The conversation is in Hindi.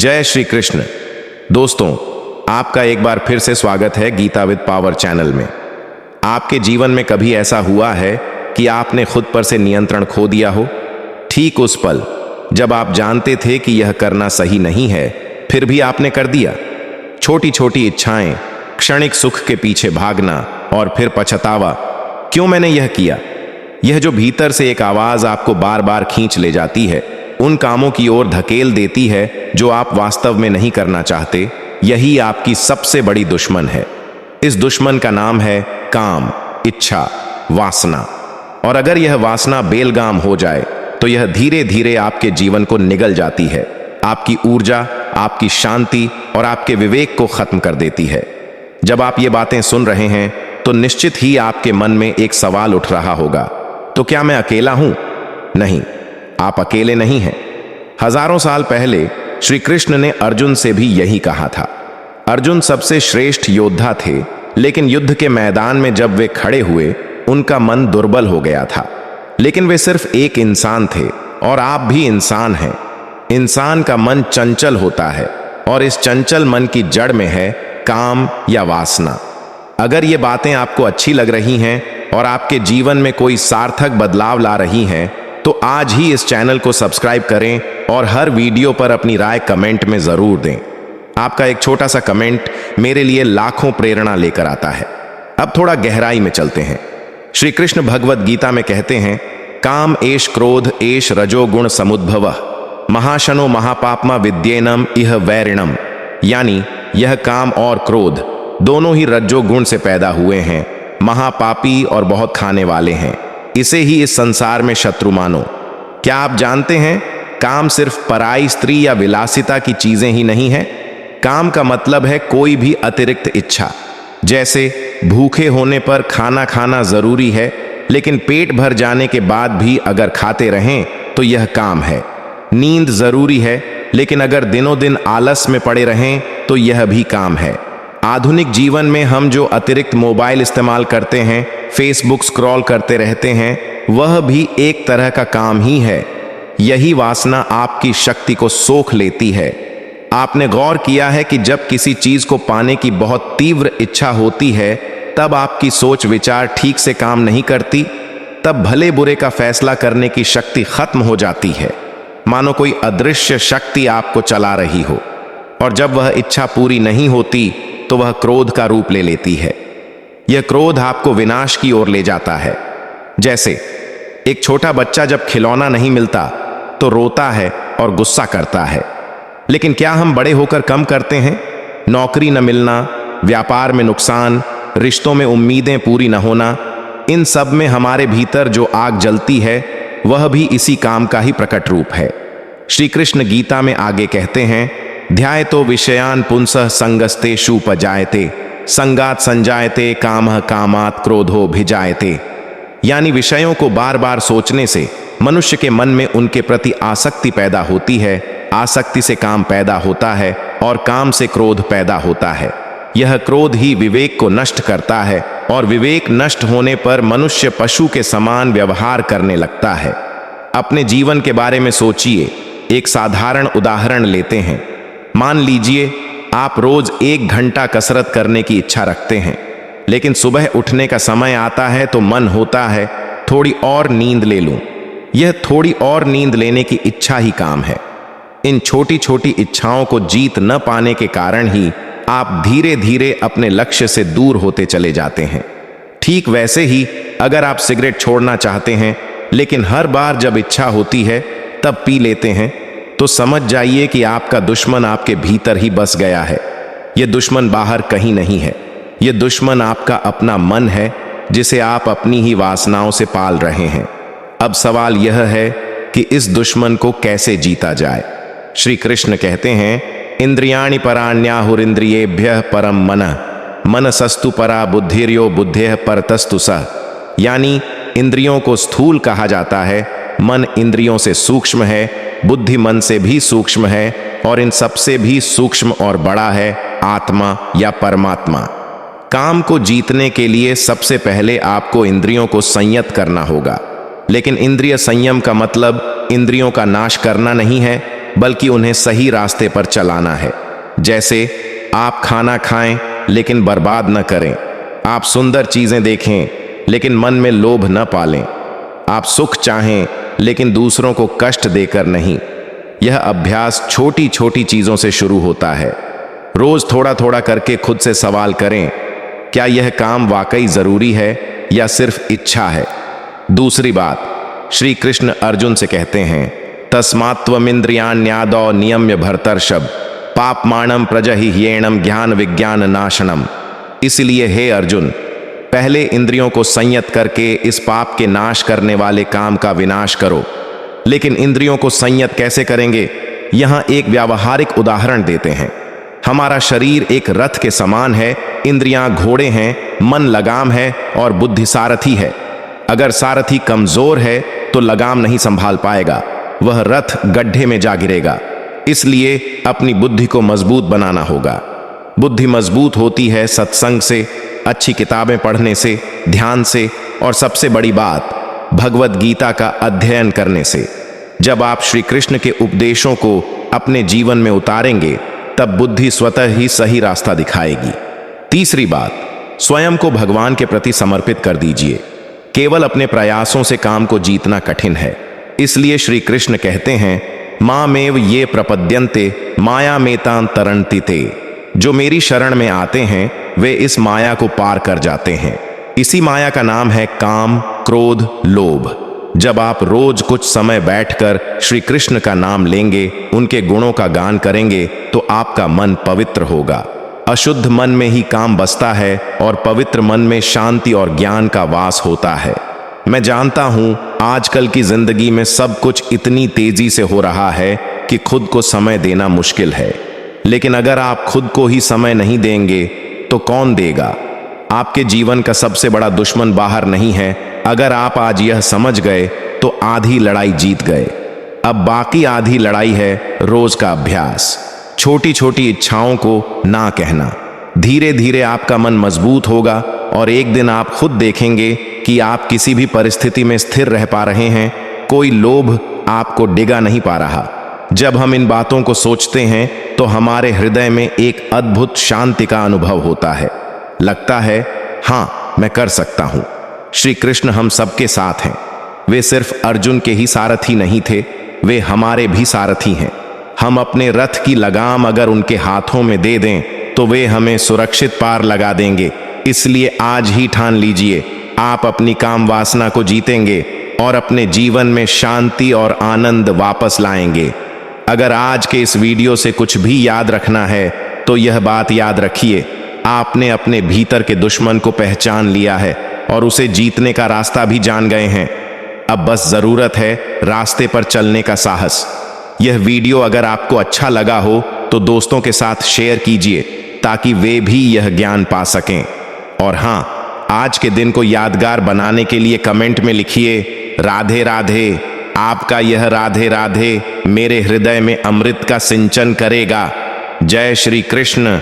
जय श्री कृष्ण। दोस्तों, आपका एक बार फिर से स्वागत है गीता विद पावर चैनल में। आपके जीवन में कभी ऐसा हुआ है कि आपने खुद पर से नियंत्रण खो दिया हो? ठीक उस पल जब आप जानते थे कि यह करना सही नहीं है, फिर भी आपने कर दिया। छोटी छोटी इच्छाएं, क्षणिक सुख के पीछे भागना और फिर पछतावा, क्यों मैंने यह किया। यह जो भीतर से एक आवाज आपको बार बार खींच ले जाती है, उन कामों की ओर धकेल देती है जो आप वास्तव में नहीं करना चाहते, यही आपकी सबसे बड़ी दुश्मन है। इस दुश्मन का नाम है काम, इच्छा, वासना। और अगर यह वासना बेलगाम हो जाए तो यह धीरे धीरे आपके जीवन को निगल जाती है, आपकी ऊर्जा, आपकी शांति और आपके विवेक को खत्म कर देती है। जब आप ये बातें सुन रहे हैं तो निश्चित ही आपके मन में एक सवाल उठ रहा होगा, तो क्या मैं अकेला हूं? नहीं, आप अकेले नहीं हैं। हजारों साल पहले श्री कृष्ण ने अर्जुन से भी यही कहा था। अर्जुन सबसे श्रेष्ठ योद्धा थे, लेकिन युद्ध के मैदान में जब वे खड़े हुए, उनका मन दुर्बल हो गया था। लेकिन वे सिर्फ एक इंसान थे, और आप भी इंसान हैं। इंसान का मन चंचल होता है, और इस चंचल मन की जड़ में है काम या वासना। अगर ये बातें आपको अच्छी लग रही हैं और आपके जीवन में कोई सार्थक बदलाव ला रही हैं, तो आज ही इस चैनल को सब्सक्राइब करें और हर वीडियो पर अपनी राय कमेंट में जरूर दें। आपका एक छोटा सा कमेंट मेरे लिए लाखों प्रेरणा लेकर आता है। अब थोड़ा गहराई में चलते हैं। श्री कृष्ण भगवत गीता में कहते हैं, काम एष क्रोध एष रजोगुण समुद्भवः महाशनो महापापमा विद्येनम इह वैरिणम। यानी यह काम और क्रोध दोनों ही रज्जोगुण से पैदा हुए हैं, महापापी और बहुत खाने वाले हैं। इसे ही इस संसार में शत्रु मानो। क्या आप जानते हैं, काम सिर्फ पराई स्त्री या विलासिता की चीजें ही नहीं है। काम का मतलब है कोई भी अतिरिक्त इच्छा। जैसे भूखे होने पर खाना खाना जरूरी है, लेकिन पेट भर जाने के बाद भी अगर खाते रहें तो यह काम है। नींद जरूरी है, लेकिन अगर दिनों दिन आलस में पड़े रहें तो यह भी काम है। आधुनिक जीवन में हम जो अतिरिक्त मोबाइल इस्तेमाल करते हैं, फेसबुक स्क्रॉल करते रहते हैं, वह भी एक तरह का काम ही है। यही वासना आपकी शक्ति को सोख लेती है। आपने गौर किया है कि जब किसी चीज को पाने की बहुत तीव्र इच्छा होती है, तब आपकी सोच विचार ठीक से काम नहीं करती। तब भले बुरे का फैसला करने की शक्ति खत्म हो जाती है, मानो कोई अदृश्य शक्ति आपको चला रही हो। और जब वह इच्छा पूरी नहीं होती तो वह क्रोध का रूप ले लेती है। यह क्रोध आपको विनाश की ओर ले जाता है। जैसे एक छोटा बच्चा जब खिलौना नहीं मिलता तो रोता है और गुस्सा करता है। लेकिन क्या हम बड़े होकर कम करते हैं? नौकरी न मिलना, व्यापार में नुकसान, रिश्तों में उम्मीदें पूरी न होना, इन सब में हमारे भीतर जो आग जलती है, वह भी इसी काम का ही प्रकट रूप है। श्री कृष्ण गीता में आगे कहते हैं, ध्यायतो विषयान पुंसः संगस्तेषु उपजायते संगात संजायते कामः कामात् क्रोधो भिजायते। यानी विषयों को बार बार सोचने से मनुष्य के मन में उनके प्रति आसक्ति पैदा होती है, आसक्ति से काम पैदा होता है और काम से क्रोध पैदा होता है। यह क्रोध ही विवेक को नष्ट करता है, और विवेक नष्ट होने पर मनुष्य पशु के समान व्यवहार करने लगता है। अपने जीवन के बारे में सोचिए। एक साधारण उदाहरण लेते हैं। मान लीजिए आप रोज 1 घंटा कसरत करने की इच्छा रखते हैं, लेकिन सुबह उठने का समय आता है तो मन होता है थोड़ी और नींद ले लूं। यह थोड़ी और नींद लेने की इच्छा ही काम है। इन छोटी छोटी इच्छाओं को जीत न पाने के कारण ही आप धीरे धीरे अपने लक्ष्य से दूर होते चले जाते हैं। ठीक वैसे ही अगर आप सिगरेट छोड़ना चाहते हैं, लेकिन हर बार जब इच्छा होती है तब पी लेते हैं, तो समझ जाइए कि आपका दुश्मन आपके भीतर ही बस गया है। यह दुश्मन बाहर कहीं नहीं है। यह दुश्मन आपका अपना मन है, जिसे आप अपनी ही वासनाओं से पाल रहे हैं। अब सवाल यह है कि इस दुश्मन को कैसे जीता जाए। श्री कृष्ण कहते हैं, इंद्रियाणि पराण्याहुरिंद्रियेभ्यः परम मनः मनसस्तु परा बुद्धिर्यो बुद्धेः परतस्तु सः। यानी इंद्रियों को स्थूल कहा जाता है, मन इंद्रियों से सूक्ष्म है, बुद्धि मन से भी सूक्ष्म है, और इन सबसे भी सूक्ष्म और बड़ा है आत्मा या परमात्मा। काम को जीतने के लिए सबसे पहले आपको इंद्रियों को संयत करना होगा। लेकिन इंद्रिय संयम का मतलब इंद्रियों का नाश करना नहीं है, बल्कि उन्हें सही रास्ते पर चलाना है। जैसे आप खाना खाएं लेकिन बर्बाद न करें, आप सुंदर चीजें देखें लेकिन मन में लोभ न पालें, आप सुख चाहें लेकिन दूसरों को कष्ट देकर नहीं। यह अभ्यास छोटी छोटी चीजों से शुरू होता है। रोज थोड़ा थोड़ा करके खुद से सवाल करें, क्या यह काम वाकई जरूरी है या सिर्फ इच्छा है। दूसरी बात, श्री कृष्ण अर्जुन से कहते हैं, तस्मात्त्वमिन्द्रियाण्यादौ नियम्य भरतर्षभ पापमाणम प्रजहिह्येणम ज्ञान विज्ञान नाशनम। इसलिए हे अर्जुन, पहले इंद्रियों को संयत करके इस पाप के नाश करने वाले काम का विनाश करो। लेकिन इंद्रियों को संयत कैसे करेंगे, यहां एक व्यावहारिक उदाहरण देते हैं। हमारा शरीर एक रथ के समान है, इंद्रियां घोड़े हैं, मन लगाम है और बुद्धि सारथी है। अगर सारथी कमजोर है तो लगाम नहीं संभाल पाएगा, वह रथ गड्ढे में जा गिरेगा। इसलिए अपनी बुद्धि को मजबूत बनाना होगा। बुद्धि मजबूत होती है सत्संग से, अच्छी किताबें पढ़ने से, ध्यान से और सबसे बड़ी बात भगवत गीता का अध्ययन करने से। जब आप श्री कृष्ण के उपदेशों को अपने जीवन में उतारेंगे तब बुद्धि स्वतः ही सही रास्ता दिखाएगी। तीसरी बात, स्वयं को भगवान के प्रति समर्पित कर दीजिए। केवल अपने प्रयासों से काम को जीतना कठिन है। इसलिए श्री कृष्ण कहते हैं, मामेव ये प्रपद्यन्ते माया मेतां तरन्ति ते। जो मेरी शरण में आते हैं वे इस माया को पार कर जाते हैं। इसी माया का नाम है काम, क्रोध, लोभ। जब आप रोज कुछ समय बैठकर श्री कृष्ण का नाम लेंगे, उनके गुणों का गान करेंगे तो आपका मन पवित्र होगा। अशुद्ध मन में ही काम बसता है और पवित्र मन में शांति और ज्ञान का वास होता है। मैं जानता हूं आजकल की जिंदगी में सब कुछ इतनी तेजी से हो रहा है कि खुद को समय देना मुश्किल है। लेकिन अगर आप खुद को ही समय नहीं देंगे तो कौन देगा। आपके जीवन का सबसे बड़ा दुश्मन बाहर नहीं है। अगर आप आज यह समझ गए तो आधी लड़ाई जीत गए। अब बाकी आधी लड़ाई है रोज का अभ्यास, छोटी छोटी इच्छाओं को ना कहना। धीरे धीरे आपका मन मजबूत होगा और एक दिन आप खुद देखेंगे कि आप किसी भी परिस्थिति में स्थिर रह पा रहे हैं, कोई लोभ आपको डिगा नहीं पा रहा। जब हम इन बातों को सोचते हैं तो हमारे हृदय में एक अद्भुत शांति का अनुभव होता है। लगता है हाँ, मैं कर सकता हूं। श्री कृष्ण हम सबके साथ हैं। वे सिर्फ अर्जुन के ही सारथी नहीं थे, वे हमारे भी सारथी हैं। हम अपने रथ की लगाम अगर उनके हाथों में दे दें तो वे हमें सुरक्षित पार लगा देंगे। इसलिए आज ही ठान लीजिए, आप अपनी काम वासना को जीतेंगे और अपने जीवन में शांति और आनंद वापस लाएंगे। अगर आज के इस वीडियो से कुछ भी याद रखना है तो यह बात याद रखिए, आपने अपने भीतर के दुश्मन को पहचान लिया है और उसे जीतने का रास्ता भी जान गए हैं। अब बस जरूरत है रास्ते पर चलने का साहस। यह वीडियो अगर आपको अच्छा लगा हो तो दोस्तों के साथ शेयर कीजिए ताकि वे भी यह ज्ञान पा सकें। और हाँ, आज के दिन को यादगार बनाने के लिए कमेंट में लिखिए, राधे राधे। आपका यह राधे राधे मेरे हृदय में अमृत का सिंचन करेगा। जय श्री कृष्ण।